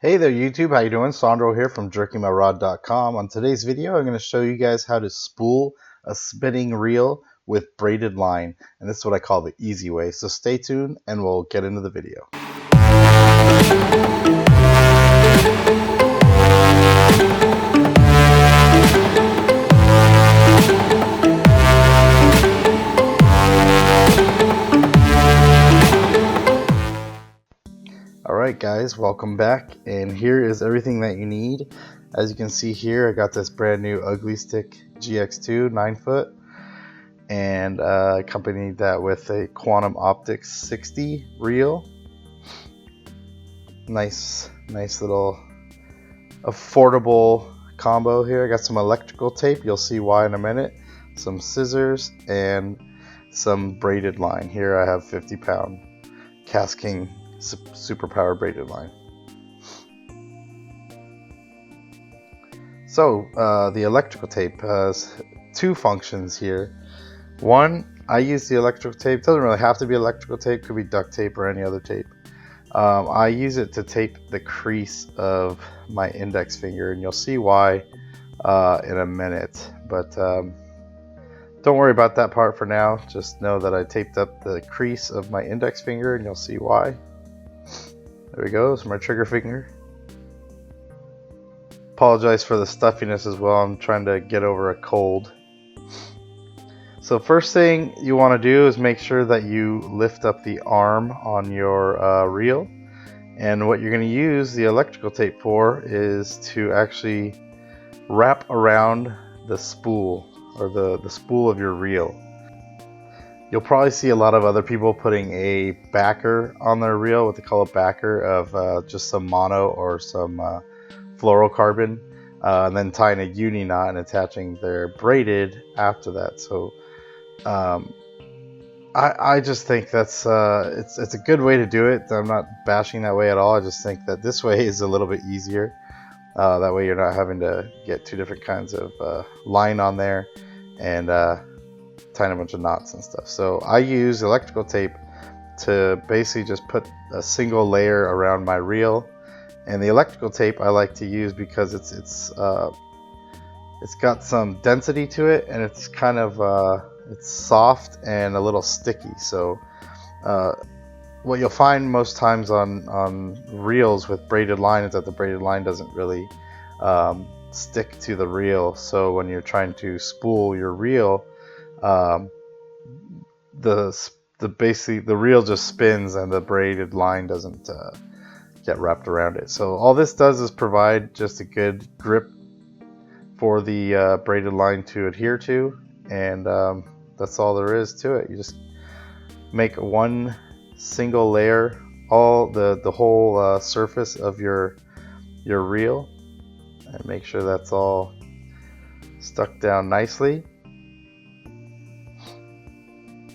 Hey there YouTube, how you doing? Sandro here from jerkymyrod.com. On today's video, I'm going to show you guys how to spool a spinning reel with braided line. And this is what I call the easy way. So stay tuned and we'll get into the video. Alright guys, welcome back, and here is everything that you need. As you can see here, I got this brand new Ugly Stick GX2 9-foot, and accompanied that with a Quantum Optix 60 reel. Nice little affordable combo here. I got some electrical tape, you'll see why in a minute, some scissors, and some braided line. Here I have 50-pound Cast King super power braided line. So the electrical tape has two functions here. One, I use the electrical tape. Doesn't really have to be electrical tape, could be duct tape or any other tape. I use it to tape the crease of my index finger, and you'll see why in a minute, but don't worry about that part for now. Just know that I taped up the crease of my index finger, and you'll see why. There we go, it's my trigger finger. Apologize for the stuffiness as well, I'm trying to get over a cold. So first thing you want to do is make sure that you lift up the arm on your reel. And what you're going to use the electrical tape for is to actually wrap around the spool, or the spool of your reel. You'll probably see a lot of other people putting a backer on their reel, what they call a backer of just some mono or some fluorocarbon, and then tying a uni knot and attaching their braided after that. So I just think that's it's a good way to do it. I'm not bashing that way at all. I just think that this way is a little bit easier. That way you're not having to get two different kinds of line on there and tying a bunch of knots and stuff. So I use electrical tape to basically just put a single layer around my reel, and the electrical tape I like to use because it's got some density to it, and it's kind of it's soft and a little sticky. So what you'll find most times on reels with braided line is that the braided line doesn't really stick to the reel. So when you're trying to spool your reel, basically the reel just spins and the braided line doesn't get wrapped around it. So all this does is provide just a good grip for the braided line to adhere to, and that's all there is to it. You just make one single layer, all the whole surface of your reel, and make sure that's all stuck down nicely.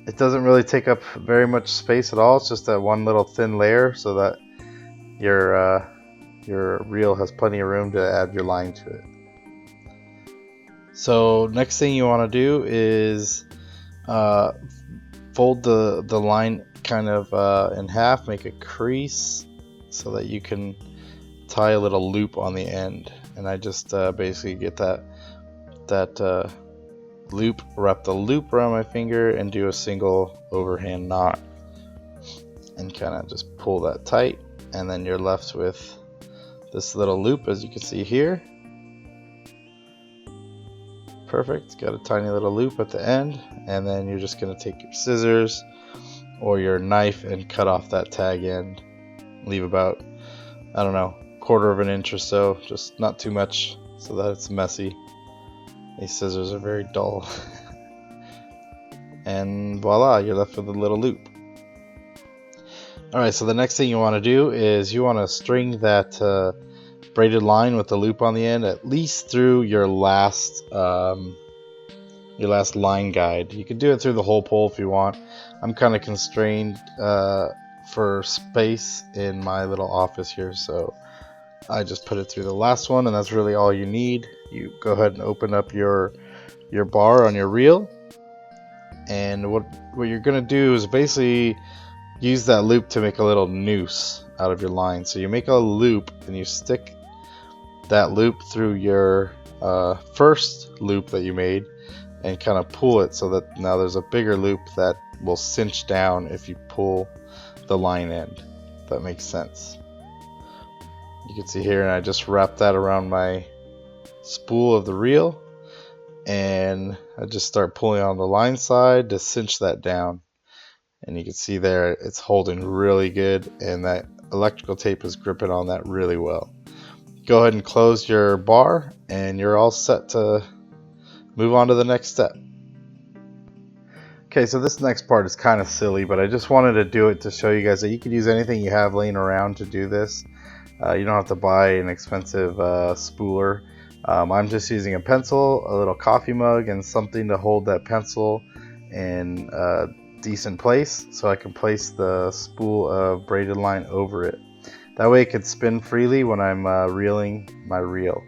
It doesn't really take up very much space at all. It's just that one little thin layer so that your reel has plenty of room to add your line to it. So next thing you want to do is fold the line kind of in half, make a crease so that you can tie a little loop on the end. And I just basically get that loop, wrap the loop around my finger and do a single overhand knot and kind of just pull that tight, and then you're left with this little loop, as you can see here. Perfect, got a tiny little loop at the end, and then you're just going to take your scissors or your knife and cut off that tag end. Leave about, I don't know, 1/4 of an inch or so, just not too much so that it's messy. These scissors are very dull. And voila, you're left with a little loop. Alright, so the next thing you want to do is you want to string that braided line with the loop on the end at least through your last line guide. You can do it through the whole pole if you want. I'm kind of constrained for space in my little office here, so I just put it through the last one, and that's really all you need. You go ahead and open up your bar on your reel, and what you're gonna do is basically use that loop to make a little noose out of your line. So you make a loop and you stick that loop through your first loop that you made and kind of pull it so that now there's a bigger loop that will cinch down if you pull the line end. If that makes sense. You can see here, and I just wrap that around my spool of the reel, and I just start pulling on the line side to cinch that down. And you can see there it's holding really good, and that electrical tape is gripping on that really well. Go ahead and close your bar and you're all set to move on to the next step. Okay, so this next part is kind of silly, but I just wanted to do it to show you guys that you can use anything you have laying around to do this. You don't have to buy an expensive spooler. I'm just using a pencil, a little coffee mug, and something to hold that pencil in a decent place so I can place the spool of braided line over it. That way it can spin freely when I'm reeling my reel.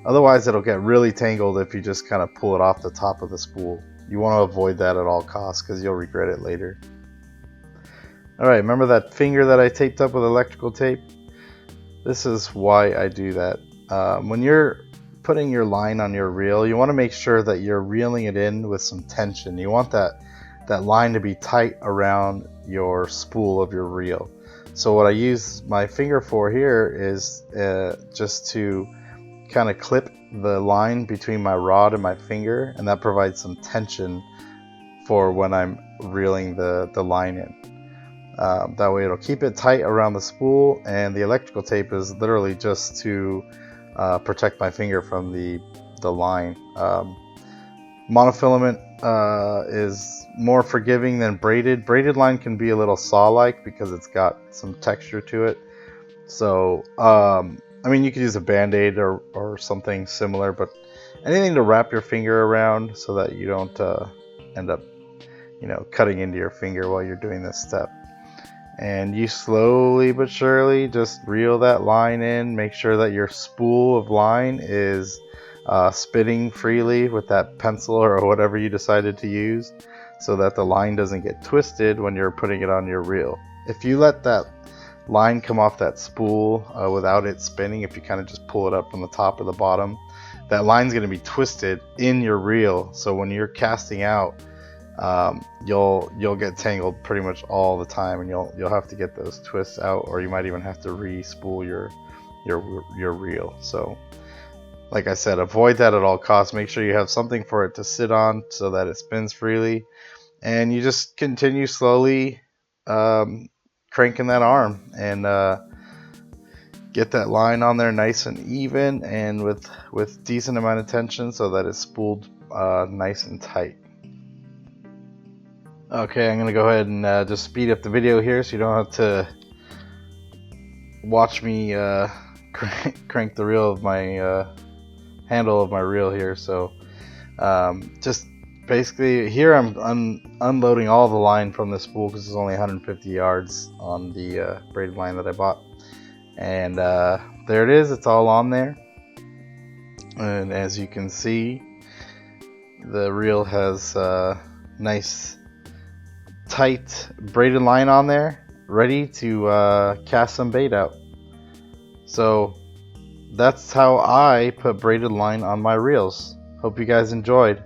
Otherwise it'll get really tangled if you just kind of pull it off the top of the spool. You want to avoid that at all costs because you'll regret it later. Alright, remember that finger that I taped up with electrical tape? This is why I do that. When you're putting your line on your reel, you want to make sure that you're reeling it in with some tension. You want that line to be tight around your spool of your reel. So what I use my finger for here is just to kind of clip the line between my rod and my finger, and that provides some tension for when I'm reeling the line in. That way it'll keep it tight around the spool, and the electrical tape is literally just to protect my finger from the line. Monofilament is more forgiving than braided. Braided line can be a little saw-like because it's got some texture to it. So I mean, you could use a band-aid or something similar, but anything to wrap your finger around so that you don't end up, cutting into your finger while you're doing this step. And you slowly but surely just reel that line in. Make sure that your spool of line is spinning freely with that pencil or whatever you decided to use, so that the line doesn't get twisted when you're putting it on your reel. If you let that line come off that spool without it spinning, if you kind of just pull it up from the top or the bottom, that line's going to be twisted in your reel. So when you're casting out, you'll get tangled pretty much all the time, and you'll have to get those twists out, or you might even have to re-spool your reel. So like I said, avoid that at all costs. Make sure you have something for it to sit on so that it spins freely, and you just continue slowly cranking that arm and get that line on there nice and even and with decent amount of tension so that it's spooled nice and tight. Okay, I'm gonna go ahead and just speed up the video here so you don't have to watch me crank the reel of my handle of my reel here. So just basically here I'm unloading all the line from the spool because it's only 150 yards on the braided line that I bought, and there it is, it's all on there. And as you can see, the reel has nice tight braided line on there, ready to cast some bait out. So that's how I put braided line on my reels. Hope you guys enjoyed.